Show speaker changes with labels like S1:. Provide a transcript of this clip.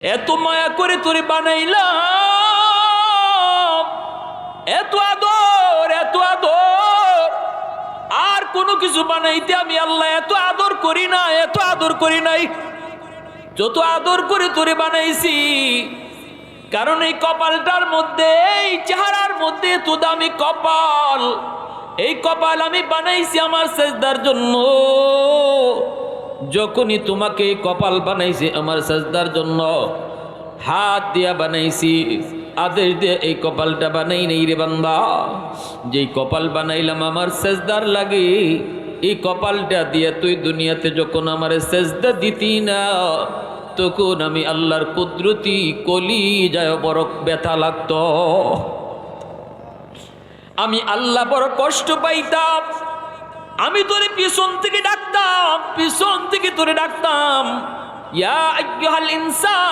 S1: এত মায়া করে তোরে বানাইলাম, এত আদর, এত আদর। আর কোনো কিছু বানাইতে আমি আল্লাহ এত আদর করি না, এত আদর করি নাই যত আদর করে তোরে বানাইছি। কারণ এই কপালটার মধ্যে, এই চেহারার মধ্যে এত দামি কপাল, এই কপাল আমি বানাইছি আমার সেজদার জন্য। যখনই তোমাকে কপাল বানাইছি আমার সেজদার জন্য, হাত দিয়া বানাইছি, আদেশ দিয়ে এই কপালটা বানাই নেই রে বান্দা। যেই কপাল বানাইলাম আমার সেজদার লাগে, এই কপালটা দিয়ে তুই দুনিয়াতে যখন আমার সেজদা দিতি না, তখন আমি আল্লাহর কুদরতি কলি যায় বড় ব্যথা লাগতো, আমি আল্লাহ বড় কষ্ট পাইতাম। আমি তোরে পিছন থেকে ডাকতাম, পিছন থেকে তোরে ডাকতাম, ইয়া আইয়ুহাল ইনসান।